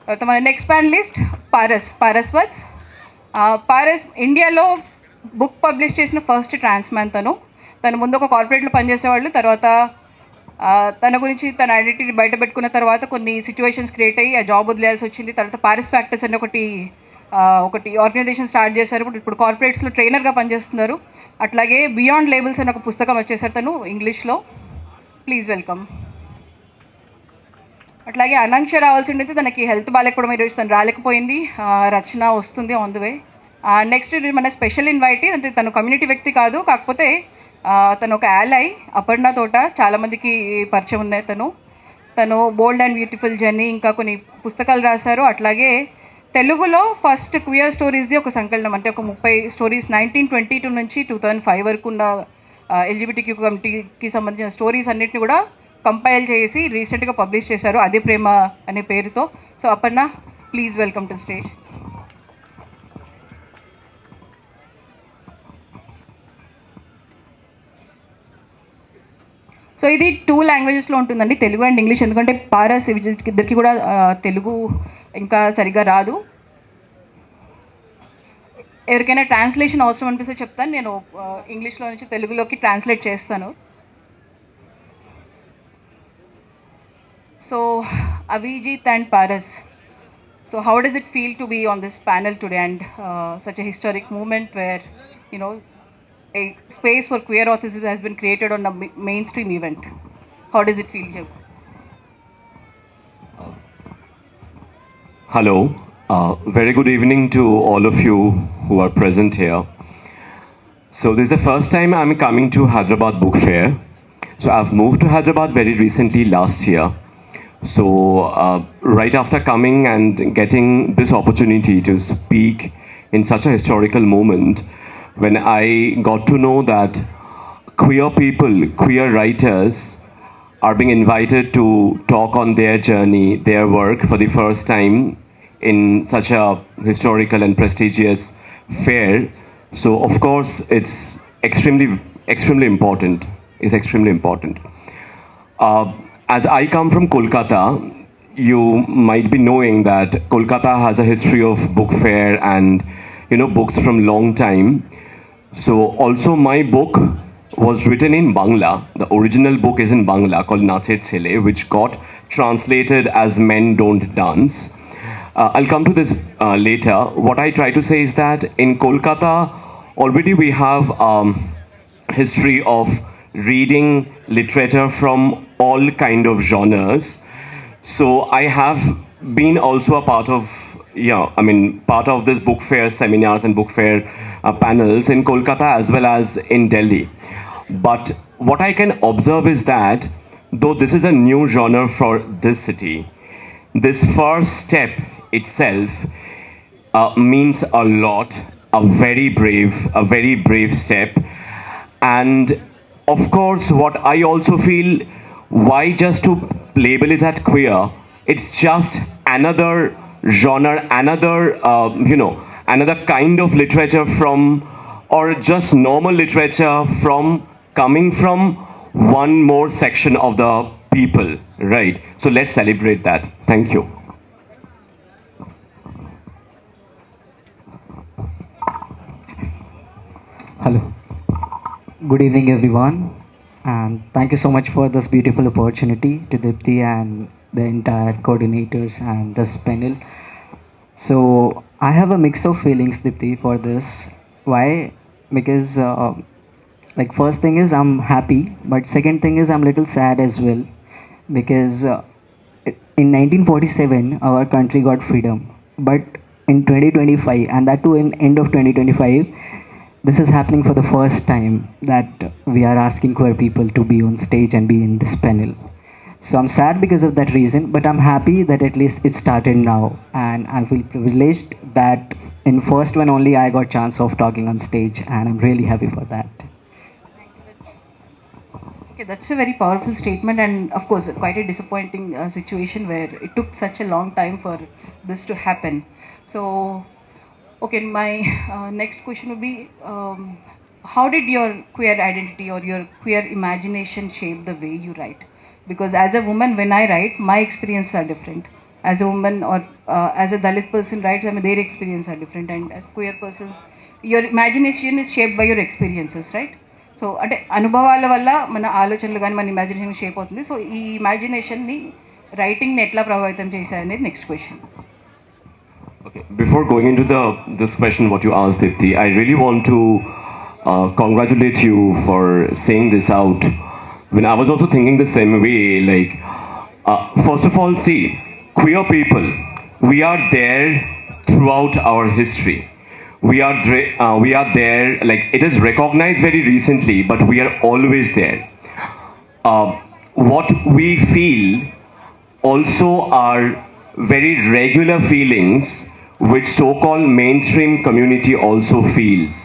మన next panellist Paras words. Paras ఇండియాలో book publish చేసిన ఫస్ట్ ట్రాన్స్ మ్యాన్. తను ముందు ఒక కార్పొరేట్లో పనిచేసేవాళ్ళు. తర్వాత తన గురించి తన ఐడెంటిటీ బయట పెట్టుకున్న తర్వాత కొన్ని సిచ్యువేషన్స్ క్రియేట్ అయ్యి ఆ జాబ్ వదిలేయాల్సి వచ్చింది. తర్వాత పారిస్ ఫ్యాక్టర్స్ అని ఒకటి ఆర్గనైజేషన్ స్టార్ట్ చేశారు. ఇప్పుడు కార్పొరేట్స్లో ట్రైనర్గా పనిచేస్తున్నారు. అట్లాగే బియాండ్ లేబుల్స్ అని ఒక పుస్తకం వచ్చేసారు తను ఇంగ్లీష్లో. Please welcome. అట్లాగే అనాంక్ష రావాల్సి ఉండేది, తనకి హెల్త్ బాగాలేకపోవడం ఈరోజు తను రాలేకపోయింది. రచన వస్తుంది ఆన్ ది వే. నెక్స్ట్ మన స్పెషల్ ఇన్వైటీ, అంటే తను కమ్యూనిటీ వ్యక్తి కాదు, కాకపోతే తను ఒక యాలై అపర్ణ తోట చాలామందికి పరిచయం ఉన్నాయి. తను బోల్డ్ అండ్ బ్యూటిఫుల్ జర్నీ ఇంకా కొన్ని పుస్తకాలు రాశారు. అట్లాగే తెలుగులో ఫస్ట్ క్వియర్ స్టోరీస్ది ఒక సంకలనం, అంటే ఒక 30 స్టోరీస్ 1922 నుంచి 2005 వరకు ఉన్న ఎల్జిబిటిక్యూ కమిటీకి సంబంధించిన స్టోరీస్ అన్నింటినీ కూడా కంపైల్ చేసి రీసెంట్గా పబ్లిష్ చేశారు, అదే ప్రేమ అనే పేరుతో. So Aparna, please welcome to stage. So ఇది 2 లాంగ్వేజెస్లో ఉంటుందండి, తెలుగు అండ్ ఇంగ్లీష్. ఎందుకంటే పారస్ ఇద్దరికి కూడా తెలుగు ఇంకా సరిగ్గా రాదు. ఎవరికైనా ట్రాన్స్లేషన్ అవసరం అనిపిస్తే చెప్తాను, నేను ఇంగ్లీష్లో నుంచి తెలుగులోకి ట్రాన్స్లేట్ చేస్తాను. So Avijit and Paras, so how does it feel to be on this panel today and such a historic movement where, you know, a space for queer authors has been created on a mainstream event? How does it feel here? Hello, very good evening to all of you who are present here. So this is the first time I'm coming to Hyderabad Book Fair. So I've moved to Hyderabad very recently last year. So right after coming and getting this opportunity to speak in such a historical moment, when I got to know that queer people, queer writers are being invited to talk on their journey, their work for the first time in such a historical and prestigious fair. So of course it's extremely important. It's extremely important. As I come from Kolkata, you might be knowing that Kolkata has a history of book fair and, you know, books from long time. So also my book was written in Bangla. The original book is in Bangla called Nache Chele, which got translated as Men Don't Dance. I'll come to this later. What I try to say is that in Kolkata, already we have history of reading literature from all kind of genres. So I have been also a part of, part of this book fair seminars and book fair panels in Kolkata as well as in Delhi. But what I can observe is that though this is a new genre for this city, this first step itself means a lot, a very brave step. And of course, what I also feel, why just to label it as queer? It's just another genre, another kind of literature from, or just normal literature from, coming from one more section of the people, right? So let's celebrate that. Thank you. Hello. Good evening, everyone, and thank you so much for this beautiful opportunity to Dipti and the entire coordinators and this panel. So I have a mix of feelings, Dipti, for this. Why? Because first thing is I'm happy, but second thing is I'm a little sad as well, because in 1947 our country got freedom, but in 2025, and that too in end of 2025, this is happening for the first time that we are asking queer people to be on stage and be in this panel. So I'm sad because of that reason, but I'm happy that at least it started now, and I feel privileged that in first one only I got chance of talking on stage, and I'm really happy for that. Okay, that's a very powerful statement, and of course quite a disappointing situation where it took such a long time for this to happen. So okay, my next question would be, how did your queer identity or your queer imagination shape the way you write? Because as a woman, when I write, my experiences are different. as a woman or as a Dalit person, right? I mean, their experience are different, and as queer persons, your imagination is shaped by your experiences, right? So అంటే అనుభవాల వల్ల మన ఆలోచనలు కానీ మన imagination shape అవుతుంది. So ఈ ఇమాజినేషన్ని రైటింగ్ని ఎట్లా ప్రభావితం చేశాయనేది next question. Okay, before going into this question, what you asked, Dipti, I really want to congratulate you for saying this out. When I was also thinking the same way, like, first of all, see, queer people, we are there throughout our history. We are there, like, it is recognized very recently, but we are always there. What we feel also are very regular feelings which so-called mainstream community also feels.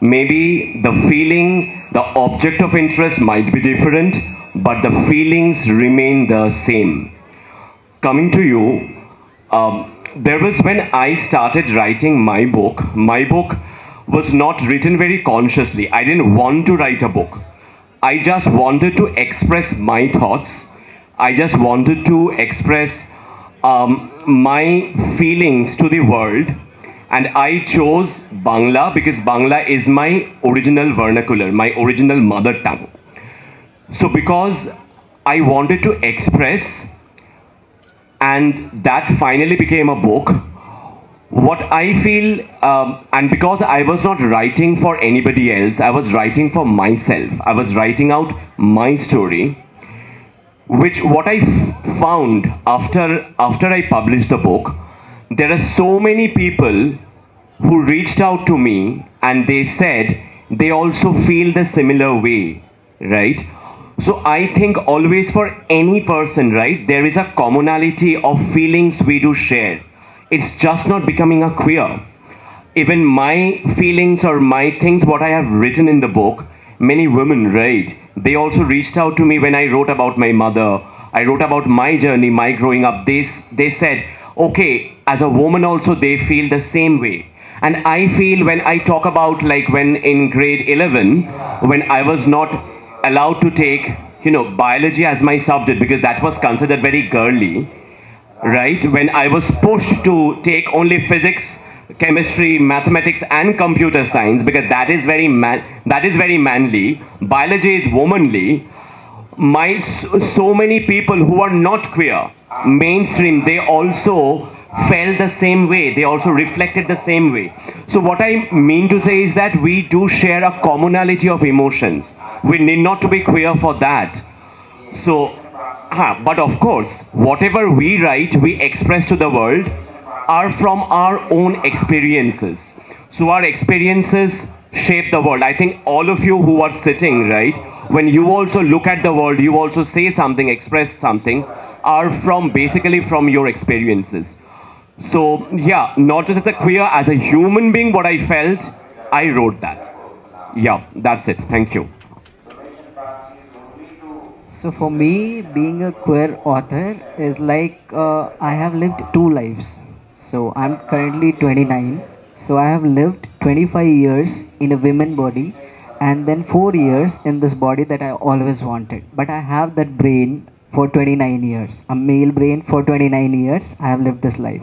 Maybe the feeling, the object of interest might be different, but the feelings remain the same. Coming to you, there was when I started writing my book was not written very consciously. I didn't want to write a book. I just wanted to express my thoughts. I just wanted to express my feelings to the world. And I chose Bangla because Bangla is my original vernacular, my original mother tongue. So because I wanted to express, and that finally became a book, what I feel, and because I was not writing for anybody else, I was writing for myself. I was writing out my story, which what I found after I published the book, there are so many people who reached out to me and they said they also feel the similar way, right? So I think always for any person, right, there is a commonality of feelings we do share. It's just not becoming a queer. Even my feelings or my things, what I have written in the book, many women, right, they also reached out to me when I wrote about my mother. I wrote about my journey, my growing up. They said, okay, as a woman also they feel the same way. And I feel when I talk about, like, when in grade 11, when I was not allowed to take, biology as my subject because that was considered very girly, right? When I was pushed to take only physics, chemistry, mathematics and computer science because that is very manly, biology is womanly. So many people who are not queer, mainstream, they also felt the same way. They also reflected the same way. So what I mean to say is that we do share a commonality of emotions. We need not to be queer for that. So, but of course, whatever we write, we express to the world are from our own experiences. So our experiences shape the world. I think all of you who are sitting, right, when you also look at the world, you also say something, express something, are basically from your experiences. So yeah, not just as a queer, as a human being, what I felt, I wrote that. Yeah, that's it. Thank you. So for me, being a queer author is like I have lived two lives. So I'm currently 29. So I have lived 25 years in a women body and then 4 years in this body that I always wanted. But I have that brain for 29 years, a male brain for 29 years. I have lived this life.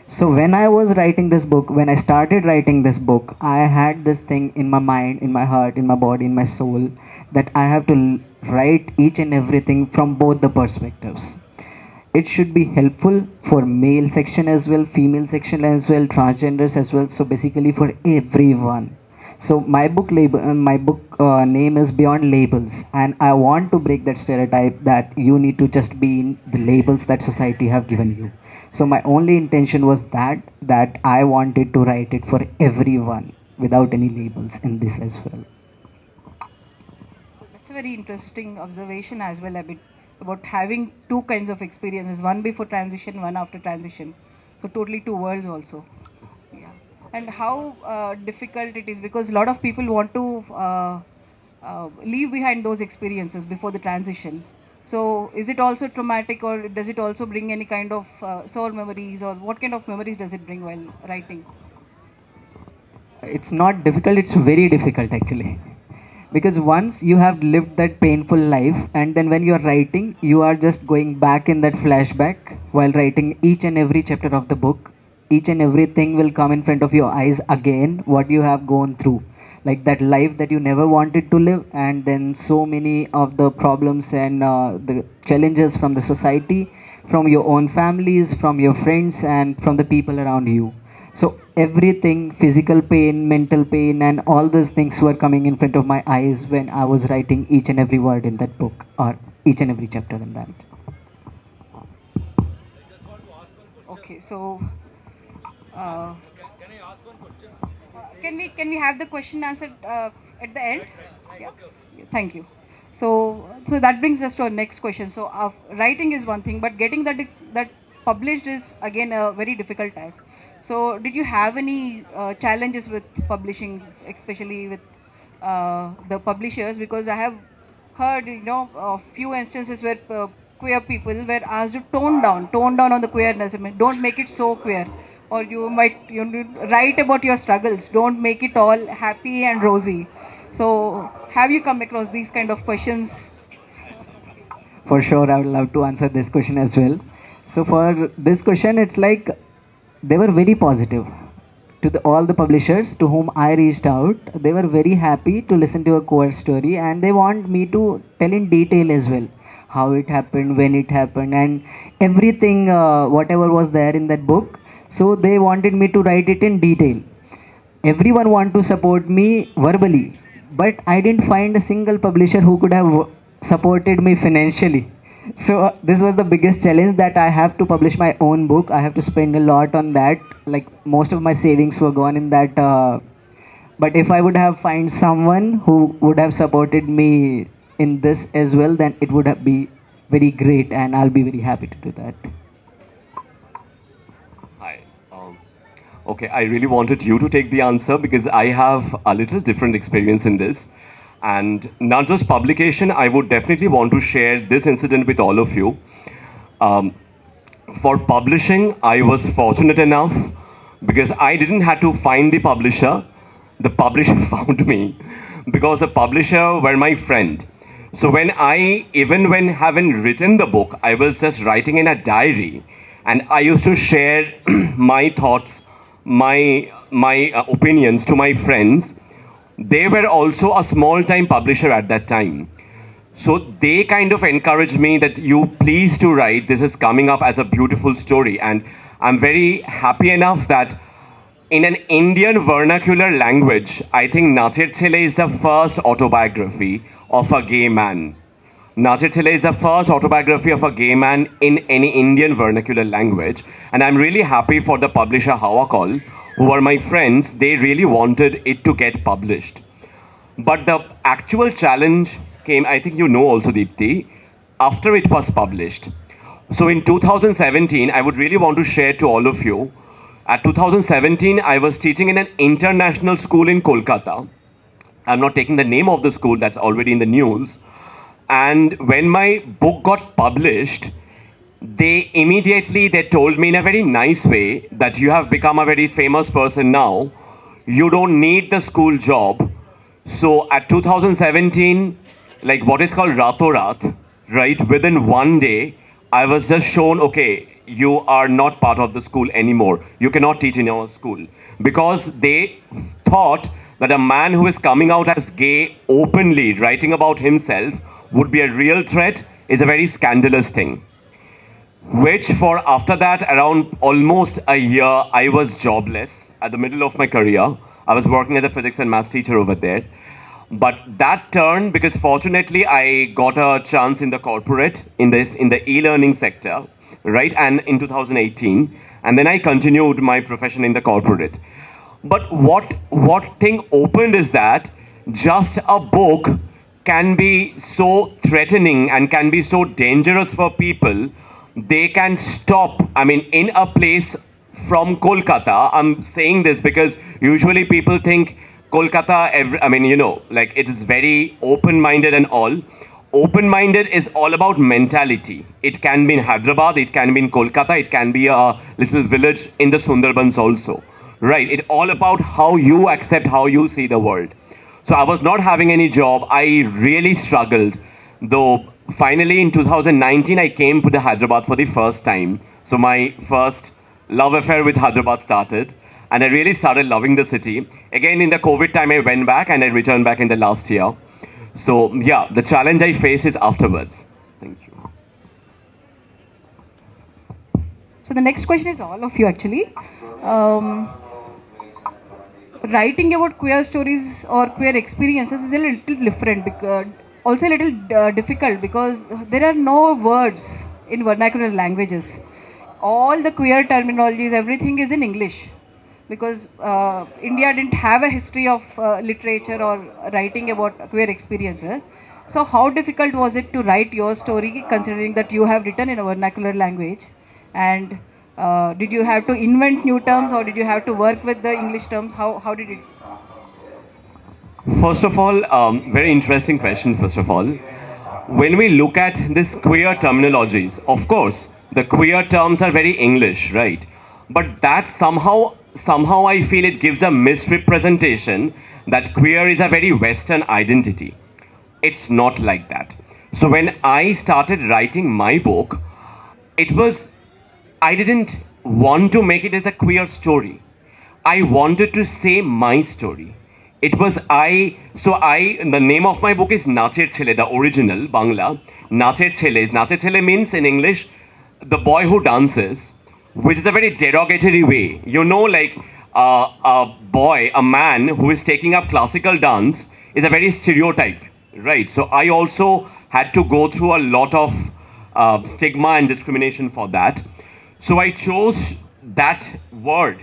So when I was writing this book, when I started writing this book, I had this thing in my mind, in my heart, in my body, in my soul, that I have to write each and everything from both the perspectives. It should be helpful for male section as well, female section as well, transgenders as well. So basically for everyone. So my book name is Beyond Labels, and I want to break that stereotype that you need to just be in the labels that society have given you. So my only intention was that I wanted to write it for everyone without any labels in this as well. That's a very interesting observation as well, a bit about having two kinds of experiences, one before transition, one after transition. So totally two worlds also. Yeah. And how difficult it is, because a lot of people want to leave behind those experiences before the transition. So is it also traumatic, or does it also bring any kind of sour memories, or what kind of memories does it bring while writing? It's not difficult, it's very difficult actually. because once you have lived that painful life, and then when you are writing, you are just going back in that flashback while writing each and every chapter of the book. Each and everything will come in front of your eyes again, what you have gone through, like that life that you never wanted to live, and then so many of the problems and the challenges from the society, from your own families, from your friends, and from the people around you. So everything, physical pain, mental pain, and all those things were coming in front of my eyes when I was writing each and every word in that book, or each and every chapter in that. Okay, so uh, can we have the question answered at the end? Yeah. Thank you. So that brings us to our next question. So writing is one thing, but getting that published is again a very difficult task. So did you have any challenges with publishing, especially with the publishers? Because I have heard, a few instances where queer people were asked to tone down on the queerness. I mean, don't make it so queer, or you might write about your struggles. Don't make it all happy and rosy. So, have you come across these kind of questions? For sure, I would love to answer this question as well. So for this question, it's like they were very positive. To all the publishers to whom I reached out, they were very happy to listen to a queer story, and they want me to tell in detail as well how it happened, when it happened, and everything, whatever was there in that book. So they wanted me to write it in detail. Everyone want to support me verbally, but I didn't find a single publisher who could have supported me financially. So this was the biggest challenge, that I have to publish my own book. I have to spend a lot on that. Like most of my savings were gone in that. But if I would have find someone who would have supported me in this as well, then it would have be very great, and I'll be very happy to do that. Hi. Okay, I really wanted you to take the answer because I have a little different experience in this. And not just publication, I would definitely want to share this incident with all of you. For publishing, I was fortunate enough because I didn't have to find the publisher. The publisher found me because the publisher were my friend. So even when having written the book, I was just writing in a diary, and I used to share my thoughts, my opinions to my friends. They were also a small-time publisher at that time. So they kind of encouraged me that you please to write, this is coming up as a beautiful story. And I'm very happy enough that in an Indian vernacular language, I think Nacher Chile is the first autobiography of a gay man. Nacher Chile is the first autobiography of a gay man in any Indian vernacular language. And I'm really happy for the publisher Hawakol, who are my friends. They really wanted it to get published. But the actual challenge came, I think you know also, Deepthi, after it was published. So in 2017, I would really want to share to all of you. At 2017, I was teaching in an international school in Kolkata. I'm not taking the name of the school, that's already in the news. And when my book got published, they told me in a very nice way that you have become a very famous person now. You don't need the school job. So at 2017, like what is called Rato Rat, right? Within one day, I was just shown, okay, you are not part of the school anymore. You cannot teach in our school. Because they thought that a man who is coming out as gay openly, writing about himself, would be a real threat, is a very scandalous thing. Which for after that, around almost a year, I was jobless at the middle of my career. I was working as a physics and maths teacher over there. But that turned because fortunately I got a chance in the corporate, in the e-learning sector, right? And in 2018, and then I continued my profession in the corporate. But what thing opened is that just a book can be so threatening and can be so dangerous for people. They can stop, I mean, in a place from Kolkata. I'm saying this because usually people think Kolkata, like it is very open-minded and all. Open-minded is all about mentality. It can be in Hyderabad, it can be in Kolkata, it can be a little village in the Sundarbans also. Right, it's all about how you accept, how you see the world. So I was not having any job. I really struggled. Though finally in 2019, I came to the Hyderabad for the first time. So my first love affair with Hyderabad started. And I really started loving the city. Again, in the COVID time, I went back and I returned back in the last year. So yeah, the challenge I face is afterwards. Thank you. So the next question is all of you actually. Writing about queer stories or queer experiences is a little different, because also a little difficult, because there are no words in vernacular languages. All the queer terminologies, everything is in English, because India didn't have a history of literature or writing about queer experiences. So how difficult was it to write your story, considering that you have written in a vernacular language? And did you have to invent new terms, or did you have to work with the English terms? How did it? First of all, very interesting question, first of all. When we look at this queer terminologies, of course, the queer terms are very English, right? But that somehow I feel it gives a misrepresentation that queer is a very Western identity. It's not like that. So when I started writing my book, I didn't want to make it as a queer story. I wanted to say my story. The name of my book is Nacher Chele, the original Bangla. Nacher Chele means in English, the boy who dances, which is a very derogatory way. You know, like a man who is taking up classical dance is a very stereotype, right? So I also had to go through a lot of stigma and discrimination for that. So I chose that word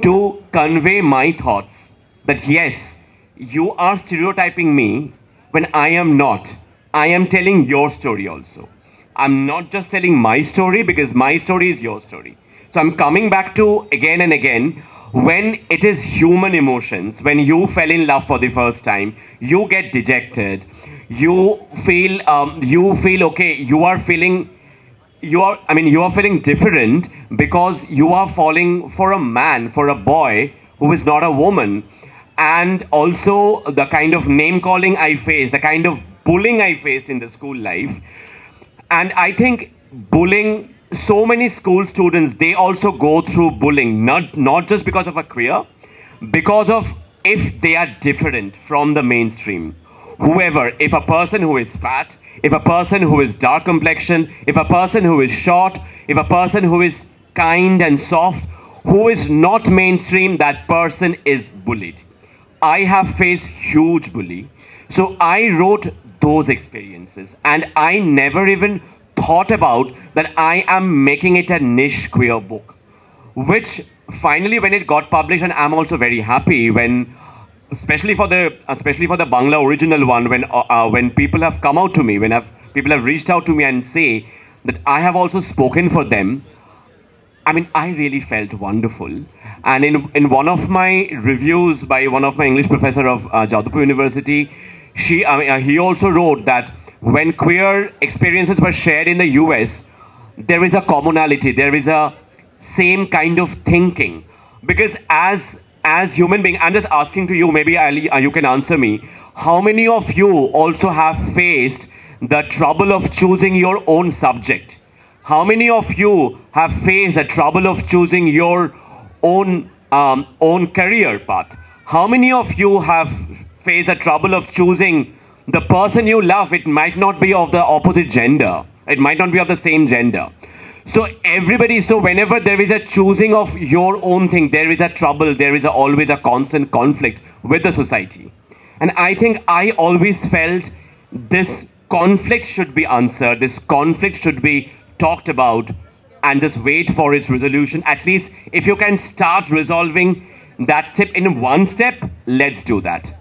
to convey my thoughts that yes, you are stereotyping me when I am not. I am telling your story also. I'm not just telling my story, because my story is your story. So I'm coming back to again and again, when it is human emotions, when you fell in love for the first time, you get dejected, you feel okay, you are feeling different because you are falling for a man, for a boy who is not a woman. And also the kind of name calling I faced, the kind of bullying I faced in the school life. And I think bullying, so many school students, they also go through bullying, not just because of a queer, because of if they are different from the mainstream. Whoever, if a person who is fat, if a person who is dark complexion, if a person who is short, if a person who is kind and soft, who is not mainstream, that person is bullied. I have faced huge bully. So I wrote those experiences, and I never even thought about that I am making it a niche queer book, which finally when it got published, and I'm also very happy when, especially for the Bangla original one, when people have come out to me, people have reached out to me and say that I have also spoken for them. I mean, I really felt wonderful. And in one of my reviews by one of my English professor of Jadavpur University, he also wrote that when queer experiences were shared in the US, there is a commonality, there is a same kind of thinking. Because as human being, I'm just asking to you, maybe Ali, you can answer me. How many of you also have faced the trouble of choosing your own subject? How many of you have faced the trouble of choosing your own career path? How many of you have faced the trouble of choosing the person you love? It might not be of the opposite gender. It might not be of the same gender. So whenever there is a choosing of your own thing, there is a trouble, there is always a constant conflict with the society. And I think I always felt this conflict should be answered, this conflict should be talked about, and just wait for its resolution. At least if you can start resolving that step in one step, let's do that.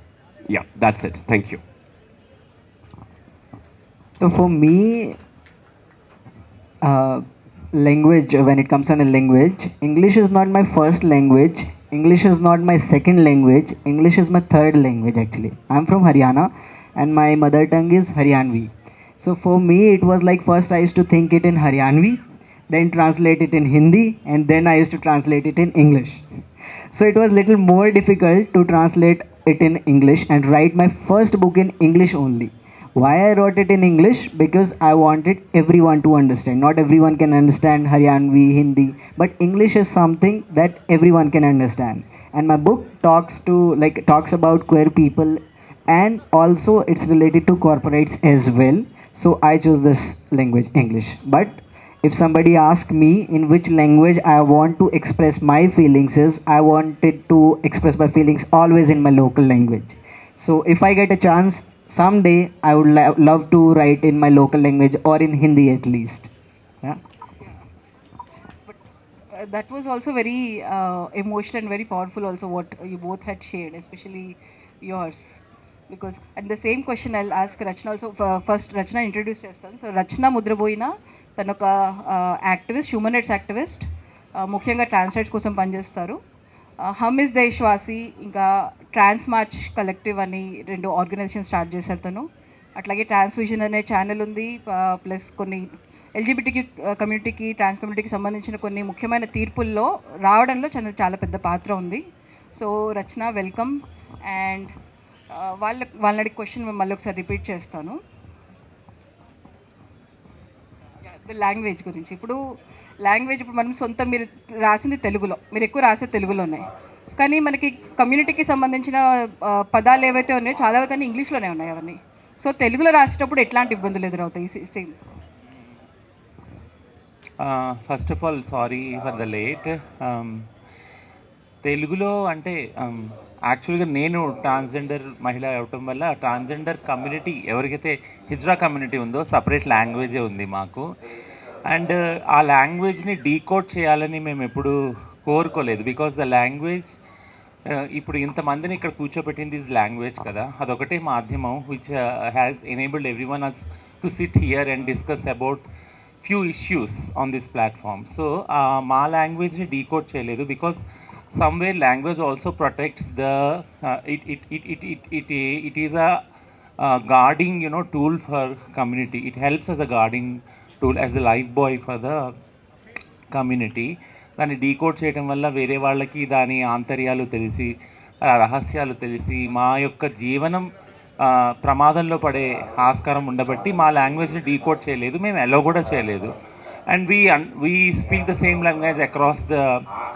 Yeah, that's it. Thank you. So for me, language, when it comes on a language, English is not my first language, English is not my second language, English is my third language actually. I'm from Haryana and my mother tongue is Haryanvi. So for me it was like, first I used to think it in Haryanvi, then translate it in Hindi, and then I used to translate it in English. So it was little more difficult to translate it in English and write my first book in English only. Why I wrote it in English? Because I wanted everyone to understand. Not everyone can understand Haryanvi, Hindi, but English is something that everyone can understand. And my book talks about queer people, and also it's related to corporates as well. So I chose this language, English. But if somebody asks me in which language I want to express my feelings, is I wanted to express my feelings always in my local language. So if I get a chance someday, I would love to write in my local language or in Hindi at least. Yeah. That was also very emotional and very powerful also what you both had shared, especially yours. Because and the same question I'll ask Rachna also. First Rachna introduce చేస్తాను. So రచన ముద్రబోయిన తను ఒక activist, human rights activist, ముఖ్యంగా ట్రాన్స్ rights కోసం పనిచేస్తారు. హమ్ is దేశ్వాసి, ఇంకా ట్రాన్స్ March collective అని 2 organisation start చేశారు తను. అట్లాగే ట్రాన్స్ విజన్ అనే ఛానల్ ఉంది. ప్లస్ కొన్ని ఎల్జిబిటికి కమ్యూనిటీకి, ట్రాన్స్ కమ్యూనిటీకి సంబంధించిన కొన్ని ముఖ్యమైన తీర్పుల్లో రావడంలో చాలా పెద్ద పాత్ర ఉంది. So Rachana, welcome. అండ్ వాళ్ళని అడిగి క్వశ్చన్ మళ్ళీ ఒకసారి రిపీట్ చేస్తాను. లాంగ్వేజ్ గురించి. ఇప్పుడు మనం సొంతం మీరు రాసింది తెలుగులో, మీరు ఎక్కువ రాసే తెలుగులోనే, కానీ మనకి కమ్యూనిటీకి సంబంధించిన పదాలు ఏవైతే ఉన్నాయో చాలా వరకు అన్నీ ఇంగ్లీష్లోనే ఉన్నాయి అవన్నీ. సో తెలుగులో రాసేటప్పుడు ఎట్లాంటి ఇబ్బందులు ఎదురవుతాయి? Same. First of all sorry for the late. తెలుగులో అంటే యాక్చువల్గా నేను ట్రాన్స్జెండర్ మహిళ అవటం వల్ల ట్రాన్స్జెండర్ కమ్యూనిటీ ఎవరికైతే హిజ్రా కమ్యూనిటీ ఉందో సపరేట్ లాంగ్వేజే ఉంది మాకు. అండ్ ఆ లాంగ్వేజ్ని డీకోడ్ చేయాలని మేము ఎప్పుడు కోరుకోలేదు. బికాస్ ద లాంగ్వేజ్ ఇప్పుడు ఇంతమందిని ఇక్కడ కూర్చోబెట్టింది ఈజ్ లాంగ్వేజ్ కదా, అదొకటే మాధ్యమం which has enabled every one us to sit here and discuss about few issues on this platform. So మా లాంగ్వేజ్ని డీకోడ్ చేయలేదు because somewhere language also protects the it is a guarding tool for community. It helps as a guarding tool, as a life boy for the community. దాన్ని decode చేయడం వల్ల వేరే వాళ్ళకి దాని ఆంతర్యాలు తెలిసి, రహస్యాలు తెలిసి, మా యొక్క జీవనం ప్రమాదంలో పడే ఆస్కారం ఉండబట్టి మా లాంగ్వేజ్ని డీకోడ్ చేయలేదు, మేము అలో కూడా చేయలేదు. And we speak the same language across the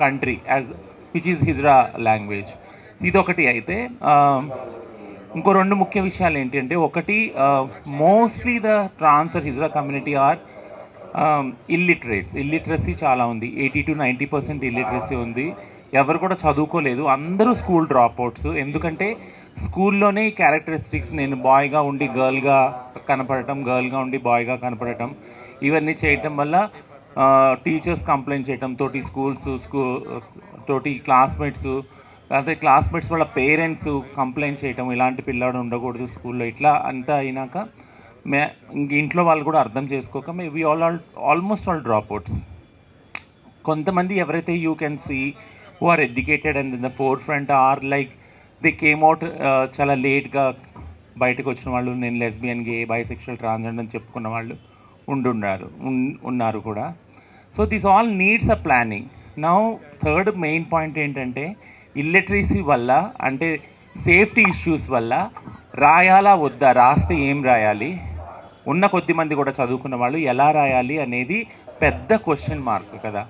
country as which is hijra language. ఇదొకటి. అయితే ఇంకో 2 ముఖ్య విషయాలు ఏంటి అంటే, ఒకటి mostly the trans or hijra community or illiteracy చాలా ఉంది. 80 to 90% ఇల్లిటరసీ ఉంది. ఎవరు కూడా చదువుకోలేదు, అందరూ స్కూల్ డ్రాప్అవుట్స్. ఎందుకంటే స్కూల్లోనే ఈ క్యారెక్టరిస్టిక్స్, నేను బాయ్గా ఉండి గర్ల్గా కనపడటం, గర్ల్గా ఉండి బాయ్గా కనపడటం, ఇవన్నీ చేయటం వల్ల టీచర్స్ కంప్లైంట్ చేయటం తోటి తోటి క్లాస్మేట్స్, లేకపోతే క్లాస్మేట్స్ వాళ్ళ పేరెంట్స్ కంప్లైంట్ చేయటం, ఇలాంటి పిల్లాడు ఉండకూడదు స్కూల్లో, ఇట్లా అంతా అయినాక ఇంట్లో వాళ్ళు కూడా అర్థం చేసుకోక వి ఆల్మోస్ట్ ఆల్ డ్రాప్అవుట్స్. కొంతమంది ఎవరైతే you can see who are educated and in the forefront are like they came out చాలా లేట్గా బయటకు వచ్చిన వాళ్ళు, నేను లెస్బియన్, గే, బైసెక్షువల్, ట్రాన్స్జెండర్ అని చెప్పుకున్న వాళ్ళు ఉన్నారు కూడా. So this all needs a planning. Now third main point ఏంటంటే, ఇల్లిటరసీ వల్ల అంటే సేఫ్టీ ఇష్యూస్ వల్ల రాయాలా వద్దా, రాస్తే ఏం రాయాలి, ఉన్న కొద్ది మంది కూడా చదువుకున్న వాళ్ళు ఎలా రాయాలి అనేది పెద్ద క్వశ్చన్ మార్క్ కదా.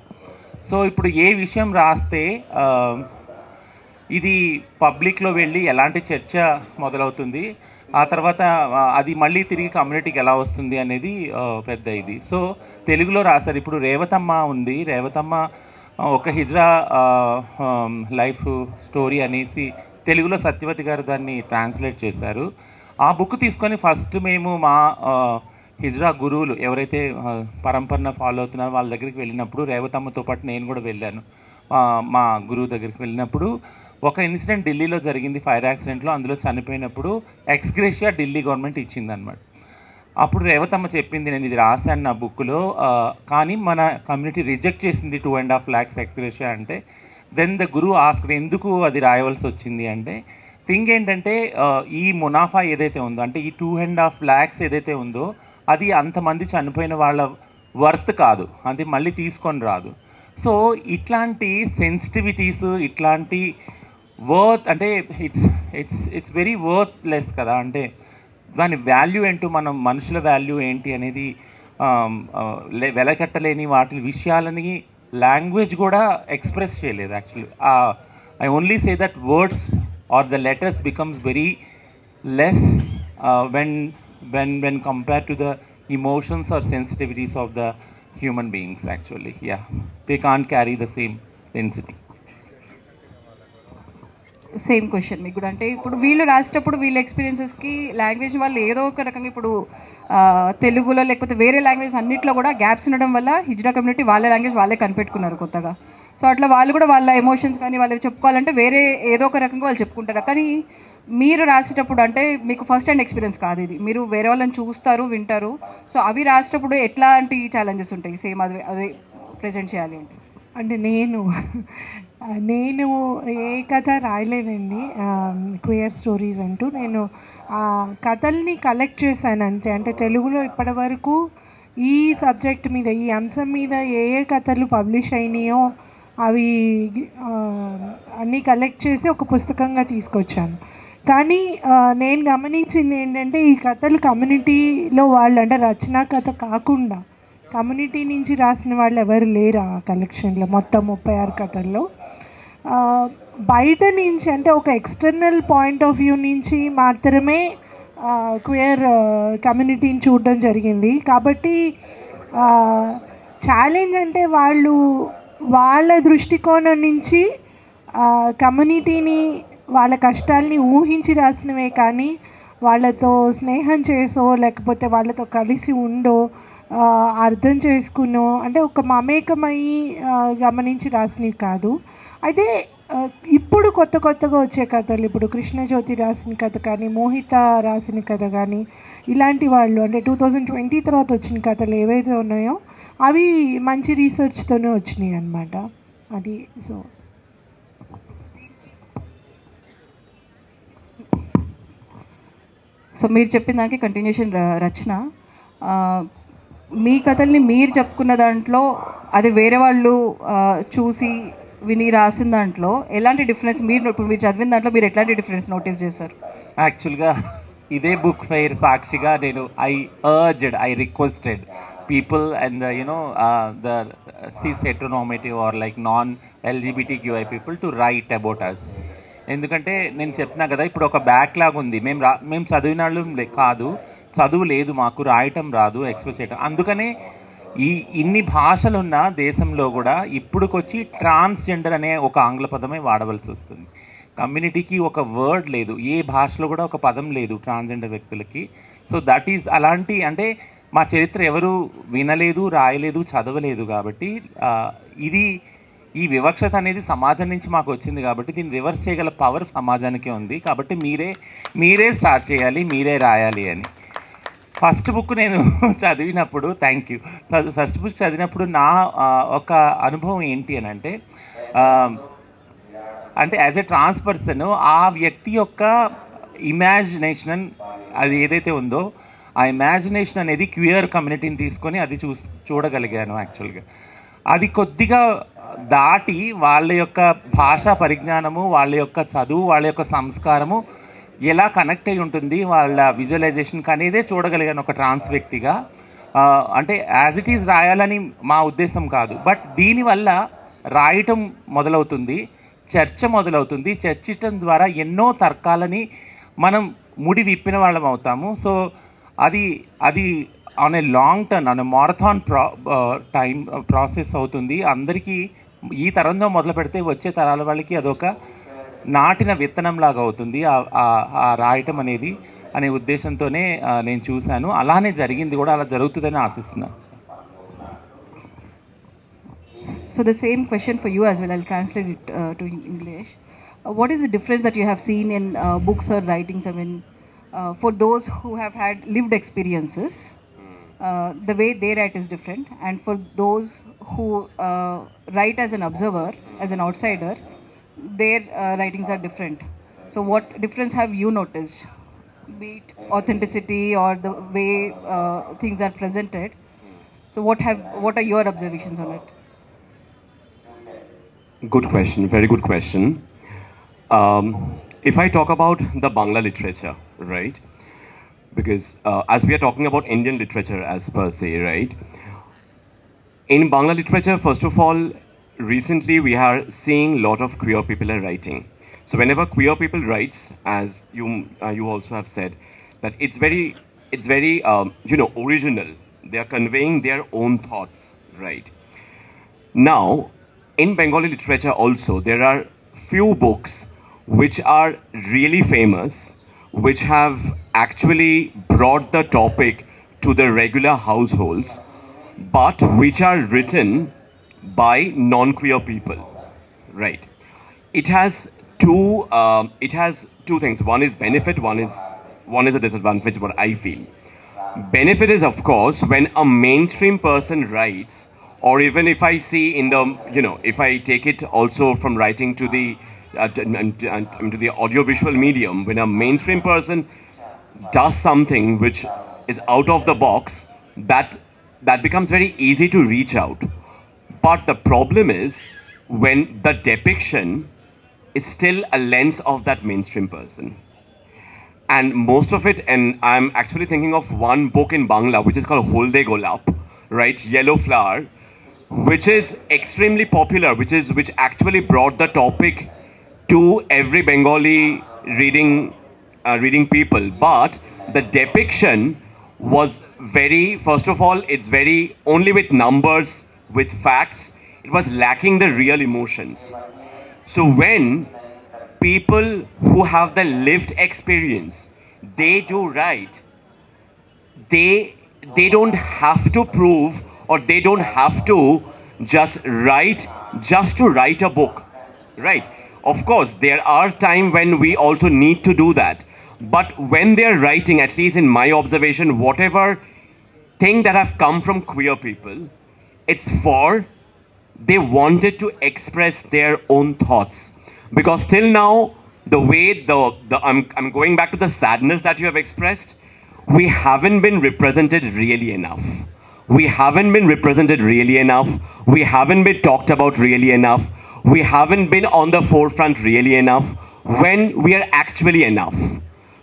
సో ఇప్పుడు ఏ విషయం రాస్తే ఇది పబ్లిక్లో వెళ్ళి ఎలాంటి చర్చ మొదలవుతుంది, ఆ తర్వాత అది మళ్ళీ తిరిగి కమ్యూనిటీకి ఎలా వస్తుంది అనేది పెద్ద ఇది. సో తెలుగులో రాశారు. ఇప్పుడు రేవతమ్మ ఉంది, రేవతమ్మ ఒక హిజ్రా లైఫ్ స్టోరీ అనేసి తెలుగులో సత్యవతి గారు దాన్ని ట్రాన్స్లేట్ చేశారు. ఆ బుక్ తీసుకొని ఫస్ట్ మేము మా హిజ్రా గురువులు ఎవరైతే పరంపరన ఫాలో అవుతున్నారో వాళ్ళ దగ్గరికి వెళ్ళినప్పుడు, రేవతమ్మతో పాటు నేను కూడా వెళ్ళాను. మా గురువు దగ్గరికి వెళ్ళినప్పుడు ఒక ఇన్సిడెంట్ ఢిల్లీలో జరిగింది, ఫైర్ యాక్సిడెంట్లో. అందులో చనిపోయినప్పుడు ఎక్స్గ్రేషియా ఢిల్లీ గవర్నమెంట్ ఇచ్చిందనమాట. అప్పుడు రేవతమ్మ చెప్పింది, నేను ఇది రాశాను నా బుక్లో, కానీ మన కమ్యూనిటీ రిజెక్ట్ చేసింది 2.5 lakhs ఎక్స్గ్రేషియా అంటే. దెన్ ద గురు ఆస్క్డ్, ఎందుకు అది రాయవలసి వచ్చింది అంటే, థింగ్ ఏంటంటే ఈ మునాఫా ఏదైతే ఉందో, అంటే ఈ 2.5 lakhs ఏదైతే ఉందో అది అంతమంది చనిపోయిన వాళ్ళ వర్త్ కాదు, అది మళ్ళీ తీసుకొని రాదు. సో ఇట్లాంటి సెన్సిటివిటీస్, ఇట్లాంటి వర్త్ అంటే ఇట్స్ వెరీ వర్త్లెస్ కదా. అంటే దాని వాల్యూ ఏంటో, మనం మనుషుల వాల్యూ ఏంటి అనేది వెలకట్టలేని వాటి విషయాలని లాంగ్వేజ్ కూడా ఎక్స్ప్రెస్ చేయలేదు actually. I only say that words are the letters becomes very less when compared to the emotions or sensitivities of the human beings actually. Yeah, they can't carry the same density. Same question మీకు కూడా. అంటే ఇప్పుడు వీళ్ళు రాసేటప్పుడు వీళ్ళ ఎక్స్పీరియన్సెస్కి language వాళ్ళు ఏదో ఒక రకంగా ఇప్పుడు తెలుగులో లేకపోతే వేరే లాంగ్వేజ్ అన్నిట్లో కూడా గ్యాప్స్ ఉండడం వల్ల హిజ్రా కమ్యూనిటీ వాళ్ళ లాంగ్వేజ్ వాళ్ళే కనిపెట్టుకున్నారు కొత్తగా. సో అట్లా వాళ్ళు కూడా వాళ్ళ ఎమోషన్స్ కానీ వాళ్ళకి చెప్పుకోవాలంటే వేరే ఏదో ఒక రకంగా వాళ్ళు చెప్పుకుంటారు. కానీ మీరు రాసేటప్పుడు అంటే మీకు ఫస్ట్ హ్యాండ్ ఎక్స్పీరియన్స్ కాదు ఇది, మీరు వేరే వాళ్ళని చూస్తారు, వింటారు. సో అవి రాసేటప్పుడు ఎట్లాంటి ఛాలెంజెస్ ఉంటాయి సేమ్ అదే ప్రజెంట్ చేయాలి అంటే? అంటే నేను ఏ కథ రాయలేదండి క్వియర్ స్టోరీస్ అంటూ. నేను ఆ కథల్ని కలెక్ట్ చేశాను అంతే. అంటే తెలుగులో ఇప్పటివరకు ఈ సబ్జెక్ట్ మీద, ఈ అంశం మీద ఏ కథలు పబ్లిష్ అయినాయో అవి అన్నీ కలెక్ట్ చేసి ఒక పుస్తకంగా తీసుకొచ్చాను. కానీ నేను గమనించింది ఏంటంటే ఈ కథలు కమ్యూనిటీలో వాళ్ళు, అంటే రచనా కథ కాకుండా కమ్యూనిటీ నుంచి రాసిన వాళ్ళు ఎవరు లేరు ఆ కలెక్షన్లో. మొత్తం 36 కథల్లో బయట నుంచి అంటే ఒక ఎక్స్టర్నల్ పాయింట్ ఆఫ్ వ్యూ నుంచి మాత్రమే క్వియర్ కమ్యూనిటీని చూడడం జరిగింది. కాబట్టి ఛాలెంజ్ అంటే వాళ్ళు వాళ్ళ దృష్టికోణం నుంచి కమ్యూనిటీని, వాళ్ళ కష్టాలని ఊహించి రాసినవే కానీ వాళ్ళతో స్నేహం చేసో లేకపోతే వాళ్ళతో కలిసి ఉండో అర్థం చేసుకునో, అంటే ఒక మమేకమయ్యి గమనించి రాసినవి కాదు. అయితే ఇప్పుడు కొత్తగా వచ్చే కథలు, ఇప్పుడు కృష్ణజ్యోతి రాసిన కథ కానీ, మోహిత రాసిన కథ కానీ, ఇలాంటి వాళ్ళు అంటే 2020 తర్వాత వచ్చిన కథలు ఏవైతే ఉన్నాయో అవి మంచి రీసెర్చ్తోనే వచ్చినాయి అన్నమాట. అది సో మీరు చెప్పిన దానికి కంటిన్యూషన్ రచన. మీ కథల్ని మీరు చెప్పుకున్న దాంట్లో అది వేరే వాళ్ళు చూసి విని రాసిన దాంట్లో ఎలాంటి డిఫరెన్స్ ఇప్పుడు మీరు చదివిన దాంట్లో మీరు ఎట్లాంటి డిఫరెన్స్ నోటీస్ చేశారు? యాక్చువల్గా ఇదే బుక్ ఫెయిర్ సాక్షిగా నేను I requested people and the cis heteronormative or like non-LGBTQI people to write about us. ఎందుకంటే నేను చెప్పినా కదా, ఇప్పుడు ఒక బ్యాక్లాగ్ ఉంది. మేము చదివిన వాళ్ళు కాదు, చదువు లేదు మాకు, రాయటం రాదు, ఎక్స్ప్రెస్ చేయటం. అందుకనే ఇన్ని భాషలున్న దేశంలో కూడా ఇప్పుడుకొచ్చి ట్రాన్స్జెండర్ అనే ఒక ఆంగ్ల పదమే వాడవలసి వస్తుంది. కమ్యూనిటీకి ఒక వర్డ్ లేదు, ఏ భాషలో కూడా ఒక పదం లేదు ట్రాన్స్జెండర్ వ్యక్తులకి. సో దట్ ఈజ్ అలాంటి, అంటే మా చరిత్ర ఎవరు వినలేదు, రాయలేదు, చదవలేదు. కాబట్టి ఈ వివక్షత అనేది సమాజం నుంచి మాకు వచ్చింది. కాబట్టి దీన్ని రివర్స్ చేయగల పవర్ సమాజానికే ఉంది. కాబట్టి మీరే స్టార్ట్ చేయాలి, మీరే రాయాలి అని. ఫస్ట్ బుక్ నేను చదివినప్పుడు, థ్యాంక్ యూ, ఫస్ట్ బుక్ చదివినప్పుడు నా ఒక అనుభవం ఏంటి అని అంటే యాజ్ ఎ ట్రాన్స్ పర్సన్ ఆ వ్యక్తి యొక్క ఇమాజినేషన్ అది ఏదైతే ఉందో ఆ ఇమాజినేషన్ అనేది క్వియర్ కమ్యూనిటీని తీసుకొని అది చూడగలిగాను. యాక్చువల్గా అది కొద్దిగా దాటి వాళ్ళ యొక్క భాషా పరిజ్ఞానము, వాళ్ళ యొక్క చదువు, వాళ్ళ యొక్క సంస్కారము ఎలా కనెక్ట్ అయి ఉంటుంది వాళ్ళ విజువలైజేషన్ అనేదే చూడగలిగాను ఒక ట్రాన్స్ వ్యక్తిగా. అంటే యాజ్ ఇట్ ఈజ్ రాయాలని మా ఉద్దేశం కాదు, బట్ దీనివల్ల రాయటం మొదలవుతుంది, చర్చ మొదలవుతుంది. చర్చించడం ద్వారా ఎన్నో తర్కాలని మనం ముడి విప్పిన వాళ్ళం అవుతాము. సో అది on a long turn, on a marathon time process అవుతుంది. అందరికీ ఈ తరంలో మొదలు పెడితే వచ్చే తరాల వాళ్ళకి అదొక నాటిన విత్తనంలాగా అవుతుంది ఆ రాయటం అనేది అనే ఉద్దేశంతోనే నేను చూశాను. అలానే జరిగింది కూడా, అలా జరుగుతుందని ఆశిస్తున్నాను. So the same question for you as well. I'll translate it to English. What is the difference that you have seen in books or writings? I mean, for those who have had lived experiences, the way they write is different, and for those who write as an observer, as an outsider, their writings are different. So what difference have you noticed? Be it authenticity or the way things are presented. So what are your observations on it? Good question, very good question. If I talk about the Bangla literature, right? Because as we are talking about Indian literature as per se, right? In Bangla literature, first of all, recently we are seeing a lot of queer people are writing. So whenever queer people writes, as you also have said, that it's very original. They are conveying their own thoughts, right? Now, in Bengali literature also, there are few books which are really famous, which have actually brought the topic to the regular households, but which are written by non-queer people, right? It has two. It has two things. One is benefit. One is a disadvantage. What I feel. Benefit is, of course, when a mainstream person writes, or even if I see in the, if I take it also from writing to the to the audiovisual medium, when a mainstream person does something which is out of the box, that becomes very easy to reach out. But the problem is when the depiction is still a lens of that mainstream person. And most of it, and I'm actually thinking of one book in Bangla, which is called Holde Golap, right? Yellow Flower, which is extremely popular, which actually brought the topic to every Bengali reading people. But the depiction was very, first of all, it's very only with numbers, with facts. It was lacking the real emotions. So when people who have the lived experience, they do write, they don't have to prove, or they don't have to just to write a book, right? Of course, there are times when we also need to do that. But when they're writing, at least in my observation, whatever thing that have come from queer people, it's for they wanted to express their own thoughts. Because till now, the way I'm going back to the sadness that you have expressed, we haven't been represented really enough. We haven't been represented really enough. We haven't been talked about really enough. We haven't been on the forefront really enough when we are actually enough.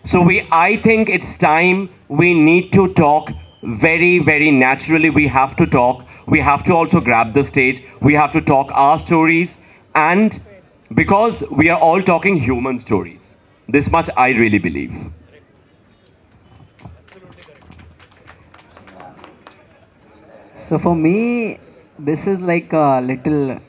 So I think it's time we need to talk very, very naturally. We have to talk. We have to also grab the stage. We have to talk our stories. And because we are all talking human stories. This much I really believe. So for me, this is like a little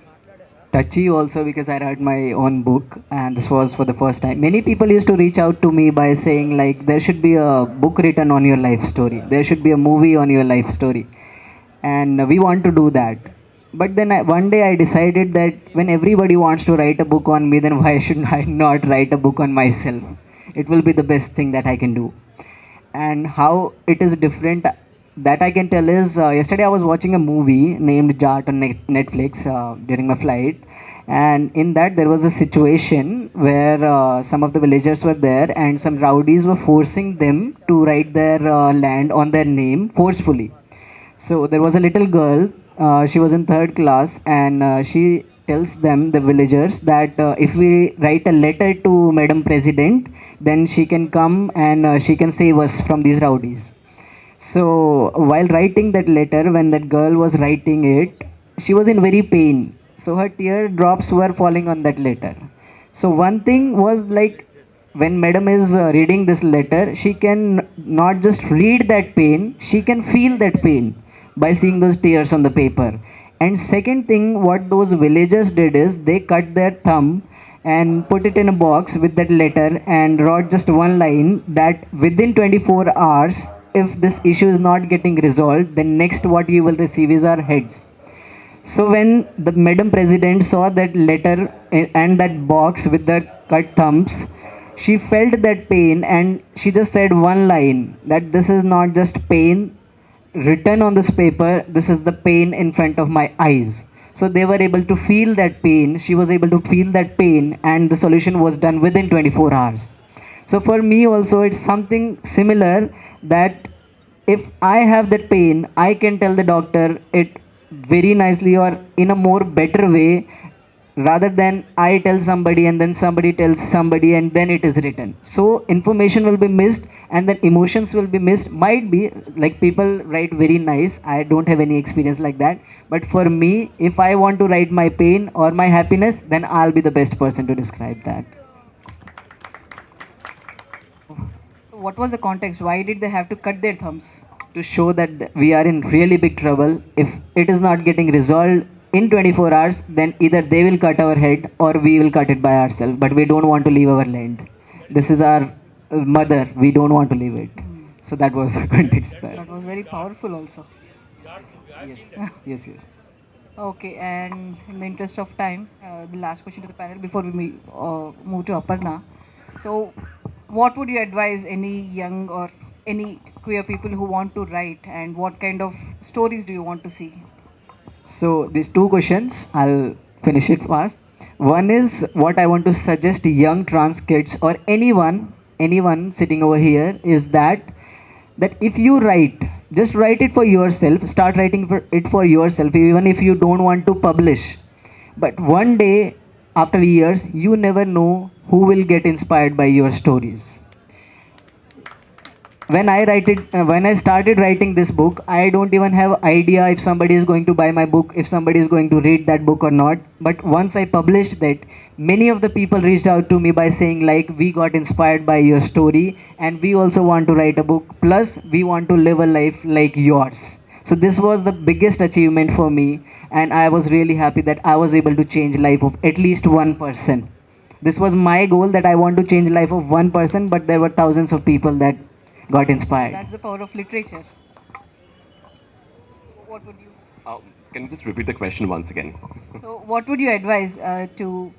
touchy also, because I read my own book and this was for the first time. Many people used to reach out to me by saying like there should be a book written on your life story. There should be a movie on your life story. And we want to do that. But then one day I decided that when everybody wants to write a book on me, then why should I not write a book on myself? It will be the best thing that I can do. And how it is different, that I can tell is, yesterday I was watching a movie named Jat on Netflix during my flight. And in that there was a situation where some of the villagers were there and some rowdies were forcing them to write their land on their name forcefully. So there was a little girl, she was in third class, and she tells them, the villagers, that if we write a letter to Madam President, then she can come and she can save us from these rowdies. So while writing that letter, when that girl was writing it, she was in very pain. So her tear drops were falling on that letter. So one thing was like, when Madam is reading this letter, she can not just read that pain, she can feel that pain by seeing those tears on the paper. And second thing, what those villagers did is they cut their thumb and put it in a box with that letter and wrote just one line that within 24 hours, if this issue is not getting resolved, then next what you will receive is our heads. So when the Madam President saw that letter and that box with the cut thumbs, she felt that pain and she just said one line, that this is not just pain written on this paper, this is the pain in front of my eyes. So they were able to feel that pain, she was able to feel that pain, and the solution was done within 24 hours. So for me also it's something similar, that if I have that pain, I can tell the doctor it very nicely or in a more better way rather than I tell somebody and then somebody tells somebody and then it is written. So information will be missed and then emotions will be missed. Might be like people write very nice. I don't have any experience like that. But for me, if I want to write my pain or my happiness, then I'll be the best person to describe that. So what was the context? Why did they have to cut their thumbs? To show that we are in really big trouble. If it is not getting resolved in 24 hours, then either they will cut our head or we will cut it by ourselves. But we don't want to leave our land. This is our mother. We don't want to leave it. So that was the context there. That was very powerful also. Yes. Okay, and in the interest of time, the last question to the panel before we move to Aparna. So, what would you advise any young or any queer people who want to write, and what kind of stories do you want to see? So these two questions, I'll finish it fast. One is what I want to suggest to young trans kids or anyone sitting over here is that if you write, just write it for yourself. Start writing it for yourself, even if you don't want to publish. But one day, after years, you never know who will get inspired by your stories. When I started writing this book, I don't even have idea if somebody is going to buy my book, if somebody is going to read that book or not. But once I published that, many of the people reached out to me by saying like, we got inspired by your story and we also want to write a book, plus we want to live a life like yours. So this was the biggest achievement for me, and I was really happy that I was able to change life of at least one person. This was my goal, that I want to change life of one person, but there were thousands of people that got inspired. That's the power of literature. What would you say? Can you just repeat the question once again? So, what would you advise to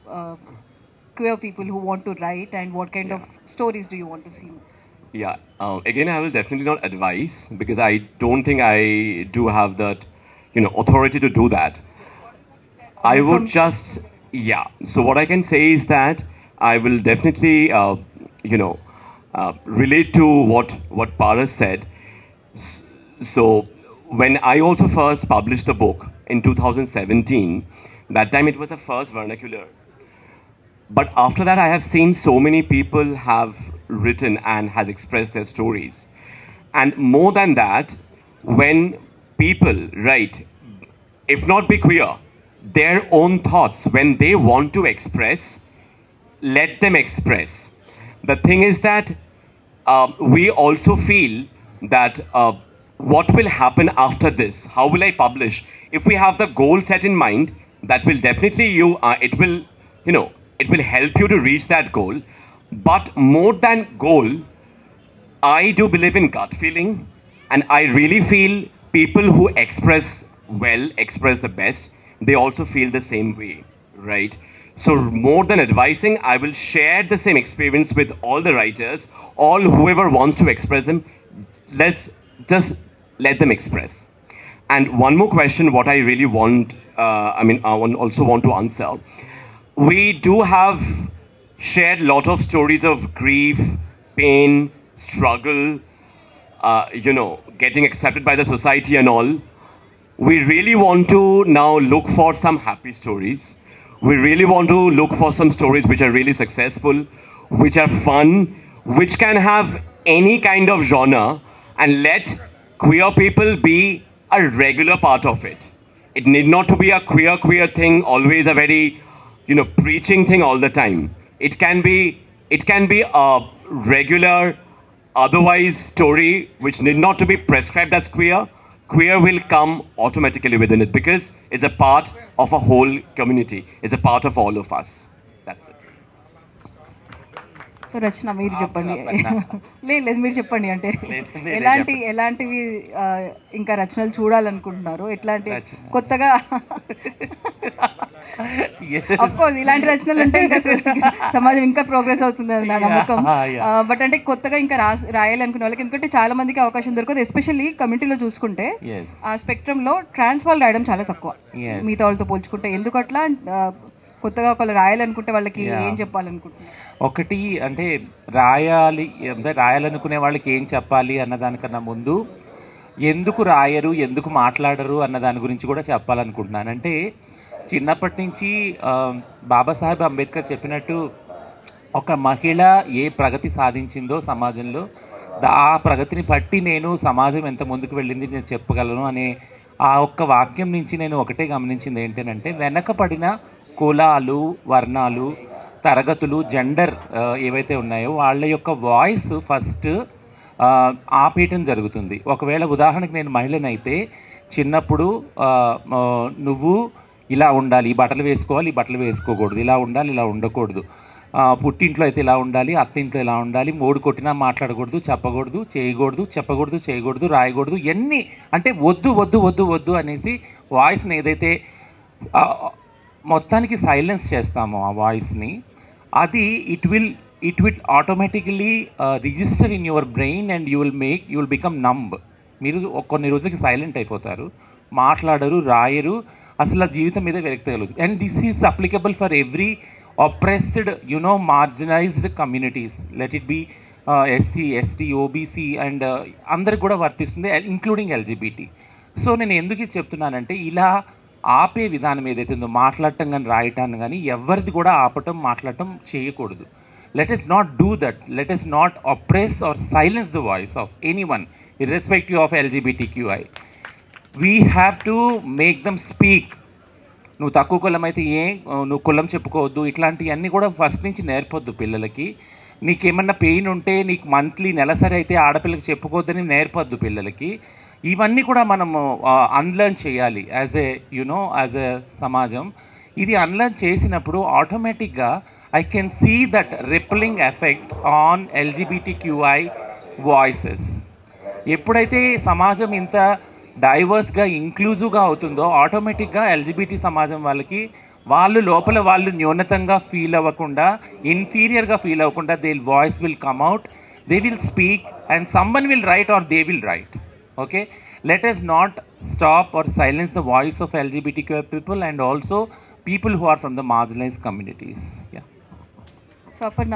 queer people who want to write, and what kind of stories do you want to see? Yeah, again, I will definitely not advise, because I don't think I do have that, authority to do that. I would just, so what I can say is that I will definitely, relate to what Paras said. So when I also first published the book in 2017, that time it was the first vernacular. But after that, I have seen so many people have written and has expressed their stories. And more than that, when people write, if not be queer, their own thoughts, when they want to express, let them express. The thing is that we also feel that what will happen after this? How will I publish? If we have the goal set in mind, that will definitely it will help you to reach that goal. But more than goal, I do believe in gut feeling, and I really feel people who express well, express the best, they also feel the same way, right? So more than advising, I will share the same experience with all the writers, all whoever wants to express them. Let's just let them express. And one more question, what I really want, also want to answer. We do have shared lot of stories of grief, pain, struggle, getting accepted by the society and all. We really want to now look for some happy stories. We really want to look for some stories which are really successful, which are fun, which can have any kind of genre, and let queer people be a regular part of it. It need not to be a queer thing, always a very, preaching thing all the time. It can be a regular, otherwise story which need not to be prescribed as queer. Queer will come automatically within it, because it's a part of a whole community. It's a part of all of us. That's it. So Rachana మీరు చెప్పండి. లేదు మీరు చెప్పండి, అంటే నేనే ఎలాంటివి ఇంకా రచనలు చూడాలనుకుంటున్నారు, ఎట్లాంటి కొత్తగా అఫ్కోర్స్ ఇలాంటి రచనలు ఉంటే ఇంకా సమాజం ఇంకా ప్రోగ్రెస్ అవుతుంది అది నా నమ్మకం. బట్ అంటే కొత్తగా ఇంకా రాయాలనుకునే వాళ్ళకి, ఎందుకంటే చాలా మందికి అవకాశం దొరకదు. ఎస్పెషల్లీ కమ్యూనిటీలో చూసుకుంటే ఆ స్పెక్ట్రంలో ట్రాన్స్ వాళ్ళు రాయడం చాలా తక్కువ మిగతా వాళ్ళతో పోల్చుకుంటే. ఎందుకట్లా కొత్తగా ఒకళ్ళు రాయాలనుకుంటే వాళ్ళకి ఏం చెప్పాలనుకుంటున్నారు? ఒకటి అంటే రాయాలనుకునే వాళ్ళకి ఏం చెప్పాలి అన్న దానికన్నా ముందు ఎందుకు రాయరు, ఎందుకు మాట్లాడరు అన్న దాని గురించి కూడా చెప్పాలనుకుంటున్నాను. అంటే చిన్నప్పటి నుంచి బాబాసాహెబ్ అంబేద్కర్ చెప్పినట్టు ఒక మహిళ ఏ ప్రగతి సాధించిందో సమాజంలో ఆ ప్రగతిని బట్టి నేను సమాజం ఎంత ముందుకు వెళ్ళింది నేను చెప్పగలను అనే ఆ ఒక్క వాక్యం నుంచి నేను ఒకటే గమనించింది ఏంటంటే వెనకపడిన కులాలు, వర్ణాలు, తరగతులు, జెండర్ ఏవైతే ఉన్నాయో వాళ్ళ యొక్క వాయిస్ ఫస్ట్ ఆపేయటం జరుగుతుంది. ఒకవేళ ఉదాహరణకు నేను మహిళనైతే చిన్నప్పుడు నువ్వు ఇలా ఉండాలి, ఈ బట్టలు వేసుకోవాలి, ఈ బట్టలు వేసుకోకూడదు, ఇలా ఉండాలి, ఇలా ఉండకూడదు, పుట్టింట్లో అయితే ఇలా ఉండాలి, అత్తింట్లో ఇలా ఉండాలి, మోడు కొట్టినా మాట్లాడకూడదు, చెప్పకూడదు, చేయకూడదు, చెప్పకూడదు, చేయకూడదు, రాయకూడదు, ఎన్ని అంటే వద్దు వద్దు వద్దు వద్దు అనేసి వాయిస్ని ఏదైతే మొత్తానికి సైలెన్స్ చేస్తామో ఆ వాయిస్ని, అది it will automatically register in your brain and you will become numb. మీరు కొన్ని రోజులకి సైలెంట్ అయిపోతారు, మాట్లాడరు, రాయరు, అసలు ఆ జీవితం మీద విరక్తి కలుగుతుంది. And this is applicable for every oppressed, marginalized communities, let it be SC, ST, OBC and అందరికి కూడా వర్తిస్తుంది, ఇంక్లూడింగ్ LGBT. సో నేను ఎందుకు ఇది చెప్తున్నానంటే ఇలా ఆపే విధానం ఏదైతే ఉందో మాట్లాడటం కానీ రాయటాన్ని కానీ ఎవరిది కూడా ఆపటం మాట్లాడటం చేయకూడదు. Let us not do that. Let us not oppress or silence the voice of anyone irrespective of LGBTQI. We have to make them speak. నువ్వు తక్కువ కులం అయితే నువ్వు కులం చెప్పుకోవద్దు, ఇట్లాంటివన్నీ కూడా ఫస్ట్ నుంచి నేర్పొద్దు పిల్లలకి. నీకేమన్నా పెయిన్ ఉంటే నీకు మంత్లీ నెలసరి అయితే ఆడపిల్లకి చెప్పుకోవద్దని నేర్పొద్దు పిల్లలకి. ఇవన్నీ కూడా మనము అన్లర్న్ చేయాలి యాజ్ ఎ సమాజం. ఇది అన్లర్న్ చేసినప్పుడు ఆటోమేటిక్గా I can see that rippling effect on LGBTQI voices. ఎప్పుడైతే సమాజం ఇంత డైవర్స్గా ఇంక్లూజివ్గా అవుతుందో ఆటోమేటిక్గా LGBT సమాజం వాళ్ళు లోపల వాళ్ళు న్యూనతంగా ఫీల్ అవ్వకుండా, ఇన్ఫీరియర్గా ఫీల్ అవ్వకుండా they voice will come out, they will speak and someone will write are they will write. Okay, let us not stop or silence the voice of LGBTQI people and also people who are from the marginalized communities. Yeah. So అప్పుడు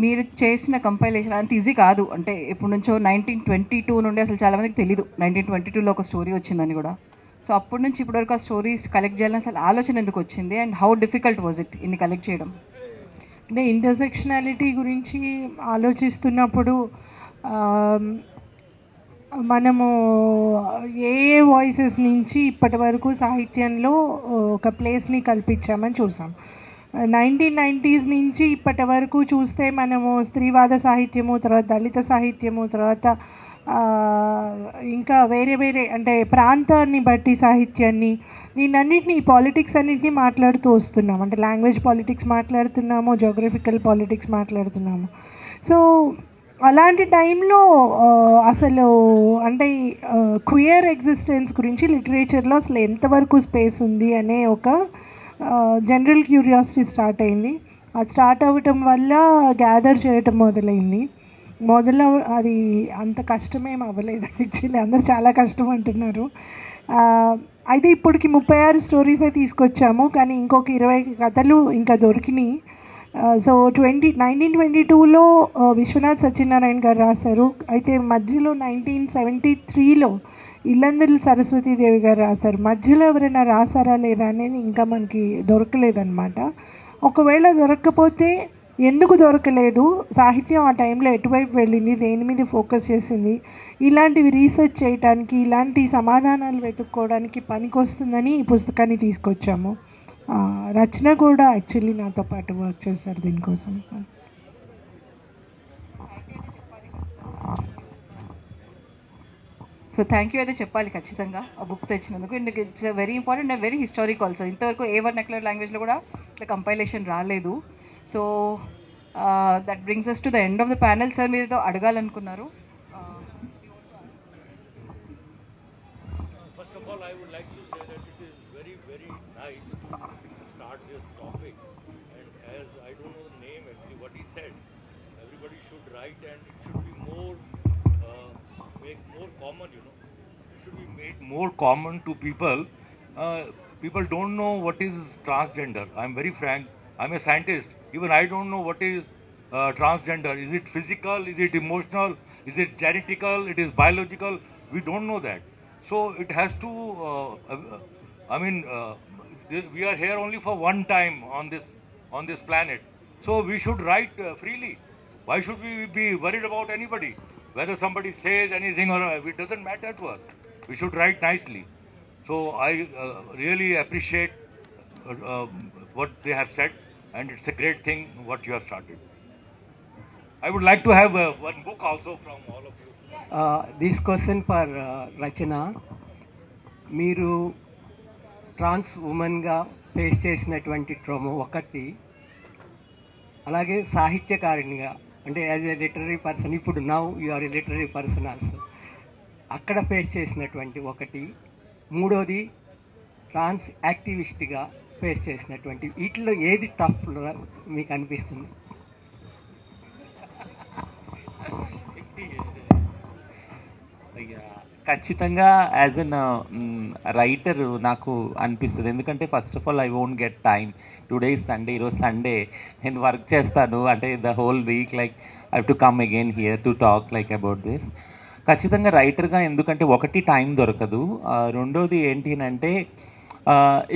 మీరు చేసిన compilation అంత easy కాదు. అంటే ఎప్పటి నుంచో 1922 నుండి అసలు చాలామందికి తెలీదు 1922లో ఒక స్టోరీ వచ్చిందని కూడా. సో అప్పటి నుంచి ఇప్పటివరకు ఆ స్టోరీస్ కలెక్ట్ చేయాలని అసలు ఆలోచన ఎందుకు వచ్చింది and how difficult was it ఇన్ని కలెక్ట్ చేయడం? అంటే ఇంటర్సెక్షనాలిటీ గురించి ఆలోచిస్తున్నప్పుడు మనము ఏ వాయిసెస్ నుంచి ఇప్పటి వరకు సాహిత్యంలో ఒక ప్లేస్ని కల్పించామని చూసాం. 1990s నుంచి ఇప్పటి వరకు చూస్తే మనము స్త్రీవాద సాహిత్యము, తర్వాత దళిత సాహిత్యము, తర్వాత ఇంకా వేరే వేరే అంటే ప్రాంతాన్ని బట్టి సాహిత్యాన్ని, దీన్నన్నింటినీ పాలిటిక్స్ అన్నింటినీ మాట్లాడుతూ వస్తున్నాము. అంటే లాంగ్వేజ్ పాలిటిక్స్ మాట్లాడుతున్నాము, జోగ్రఫికల్ పాలిటిక్స్ మాట్లాడుతున్నాము. సో అలాంటి టైంలో అసలు అంటే క్వియర్ ఎగ్జిస్టెన్స్ గురించి లిటరేచర్లో అసలు ఎంతవరకు స్పేస్ ఉంది అనే ఒక జనరల్ క్యూరియాసిటీ స్టార్ట్ అయింది. అది స్టార్ట్ అవ్వటం వల్ల గ్యాదర్ చేయటం మొదలైంది. అది అంత కష్టమేం అవ్వలేదు యాక్చువల్లీ, అందరు చాలా కష్టం అంటున్నారు. అయితే ఇప్పటికి 36 స్టోరీసే తీసుకొచ్చాము, కానీ ఇంకొక 20 కథలు ఇంకా దొరికినాయి. సో 1922లో విశ్వనాథ్ సత్యనారాయణ గారు రాశారు. అయితే మధ్యలో 1973లో ఇల్లందుల సరస్వతీదేవి గారు రాశారు. మధ్యలో ఎవరైనా రాశారా లేదా అనేది ఇంకా మనకి దొరకలేదన్నమాట. ఒకవేళ దొరకకపోతే ఎందుకు దొరకలేదు, సాహిత్యం ఆ టైంలో ఎటువైపు వెళ్ళింది, దేని మీద ఫోకస్ చేసింది, ఇలాంటివి రీసెర్చ్ చేయడానికి, ఇలాంటి సమాధానాలు వెతుక్కోవడానికి పనికొస్తుందని ఈ పుస్తకాన్ని తీసుకొచ్చాము. రచన కూడా యాక్చువల్లీ నాతో పాటు వర్క్ చేశారు దీనికోసం. సో థ్యాంక్ యూ అయితే చెప్పాలి ఖచ్చితంగా ఆ బుక్ తెచ్చినందుకు. And it's very important and very historic also. ఇంతవరకు ఏ వర్నక్యులర్ లాంగ్వేజ్లో కూడా ఇట్లా కంపైలేషన్ రాలేదు. So that brings us to the end of the panel. Sir మీరు ఏదో అడగాలనుకున్నారు. First of all, I would like to say that it is very, very nice to start this topic. And as I don't know the name actually, what he said, everybody should write and it should be more, make more common, It should be made more common to people. People don't know what is transgender. I'm very frank. I'm a scientist. Even I don't know what is transgender. Is it physical? Is it emotional? Is it genetical? It is biological? We don't know that. So it has to I mean, we are here only for one time on this planet, so we should write freely. Why should we be worried about anybody? Whether somebody says anything or it doesn't matter to us. We should write nicely. So I really appreciate what they have said, and it's a great thing what you have started. I would like to have one book also from all of you. This question for Rachana. మీరు ట్రాన్స్ ఉమెన్గా face చేసినటువంటి ట్రోమా ఒకటి, అలాగే సాహిత్యకారిణిగా అంటే as a literary person, ఇప్పుడు now you are a literary person also, అక్కడ face చేసినటువంటి ఒకటి, మూడోది ట్రాన్స్ యాక్టివిస్ట్గా ఫేస్ చేసినటువంటి, వీటిలో ఏది టఫ్ మీకు అనిపిస్తుంది? ఖచ్చితంగా యాజ్ అన్ రైటర్ నాకు అనిపిస్తుంది. ఎందుకంటే first of all I won't get time. Today is Sunday, ఈరోజు సండే నేను వర్క్ చేస్తాను, అంటే the whole week like I have to come again here to talk like about this. ఖచ్చితంగా రైటర్గా ఎందుకంటే ఒకటి టైం దొరకదు, రెండోది ఏంటి అంటే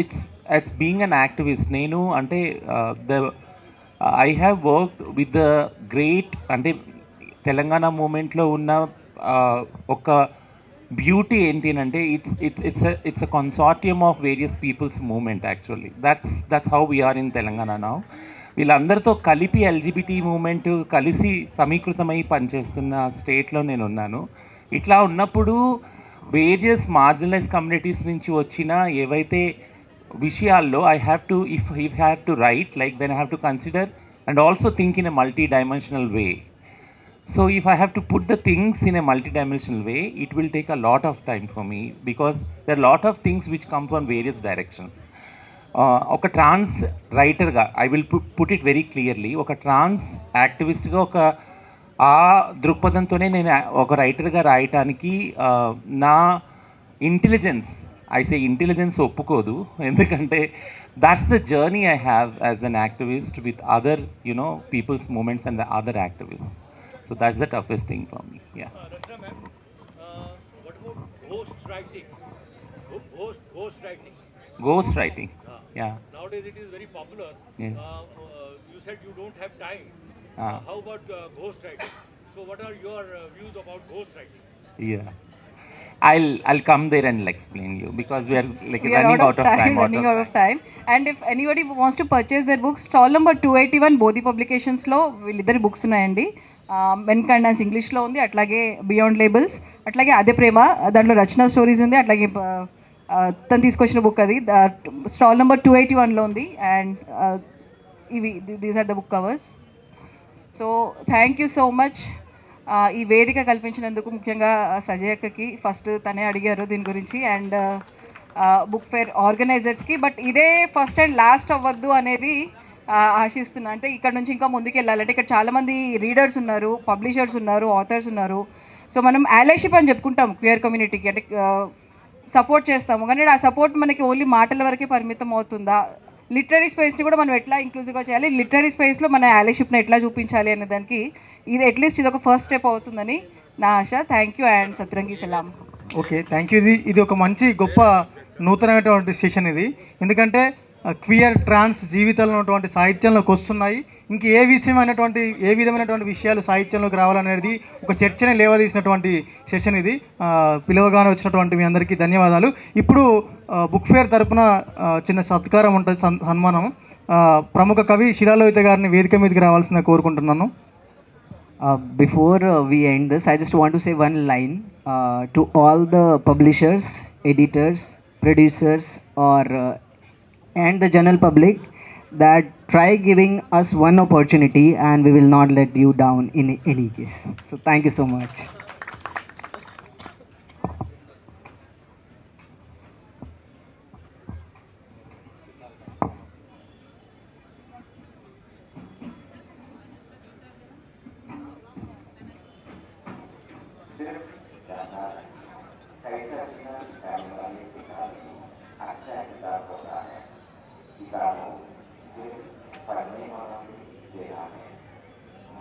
ఇట్స్ బీయింగ్ అన్ యాక్టివిస్ట్. నేను అంటే I have worked with the great, అంటే తెలంగాణ మూమెంట్లో ఉన్న ఒక బ్యూటీ ఏంటి అంటే it's a consortium of various peoples movement. Actually that's how we are in Telangana now. వీళ్ళందరితో కలిపి ఎల్జిబిటీ మూమెంట్ కలిసి సమీకృతమై పనిచేస్తున్న స్టేట్లో నేను ఉన్నాను. ఇట్లా ఉన్నప్పుడు వేరియస్ మార్జినలైజ్ కమ్యూనిటీస్ నుంచి వచ్చిన ఏవైతే విషయాల్లో I have to if have to write like then I have to consider and also think in a multi dimensional way. So if I have to put the things in a multidimensional way, it will take a lot of time for me because there are a lot of things which come from various directions. ఒక trans రైటర్గా I will put it very clearly, ఒక trans యాక్టివిస్ట్గా ఒక ఆ దృక్పథంతోనే నేను ఒక రైటర్గా రాయటానికి నా ఇంటెలిజెన్స్, ఐ సే ఇంటెలిజెన్స్ ఒప్పుకోదు. ఎందుకంటే that's the journey I have as an activist with other, people's movements and the other activists. So that's the toughest thing for me. Yeah. Rachna ma'am, what about ghost writing? Ghost writing. Ghost writing. Yeah. Nowadays it is very popular. Yes. You said you don't have time. How about ghost writing? So what are your views about ghost writing? Yeah. I'll come there and explain you because we are running out of time. Running out of time. And if anybody wants to purchase their books, stall number 281 Bodhi Publications లో వీళ్ళిద్దరి books ఉన్నాయండి. Men condense ఇంగ్లీష్లో ఉంది, అట్లాగే beyond labels, అట్లాగే అదే ప్రేమ, దాంట్లో రచన stories ఉంది, అట్లాగే తను తీసుకొచ్చిన బుక్ అది స్టాల్ నెంబర్ 281లో ఉంది. అండ్ ఇవి these are the book covers. So thank you so much ఈ వేదిక కల్పించినందుకు, ముఖ్యంగా సజయ్ అక్కకి. ఫస్ట్ తనే అడిగారు దీని గురించి, అండ్ బుక్ ఫేర్ ఆర్గనైజర్స్కి. బట్ ఇదే ఫస్ట్ అండ్ లాస్ట్ అవ్వద్దు అనేది ఆశిస్తున్నా. అంటే ఇక్కడ నుంచి ఇంకా ముందుకు వెళ్ళాలంటే ఇక్కడ చాలామంది రీడర్స్ ఉన్నారు, పబ్లిషర్స్ ఉన్నారు, ఆథర్స్ ఉన్నారు. సో మనం అలైషిప్ అని చెప్పుకుంటాం క్వియర్ కమ్యూనిటీకి, అంటే సపోర్ట్ చేస్తాము, కానీ ఆ సపోర్ట్ మనకి ఓన్లీ మాటల వరకే పరిమితం అవుతుందా? లిటరీ స్పేస్ని కూడా మనం ఎట్లా ఇంక్లూజివ్గా చేయాలి, లిటరీ స్పేస్లో మన అలైషిప్ని ఎట్లా చూపించాలి అనే దానికి ఇది అట్లీస్ట్ ఇది ఒక ఫస్ట్ స్టెప్ అవుతుందని నా ఆశ. Thank you and Satrangi Salaam. Okay, thank you. ఇది ఒక మంచి గొప్ప నూతనమైనటువంటి సెషన్ ఇది. ఎందుకంటే క్వియర్ ట్రాన్స్ జీవితాల్లో ఉన్నటువంటి సాహిత్యంలోకి వస్తున్నాయి. ఇంక ఏ విధమైనటువంటి విషయాలు సాహిత్యంలోకి రావాలనేది ఒక చర్చనే లేవదీసినటువంటి సెషన్ ఇది. పిలువగానే వచ్చినటువంటి మీ అందరికీ ధన్యవాదాలు. ఇప్పుడు బుక్ ఫేర్ తరపున చిన్న సత్కారం ఉంటుంది, సన్మానం. ప్రముఖ కవి శిలాలోహిత గారిని వేదిక మీదకి రావాల్సిందిగా కోరుకుంటున్నాను. Before we end this, I just want to say one line to all the publishers, editors, producers, and the general public, that try giving us one opportunity and we will not let you down in any case. So thank you so much.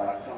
बच्चों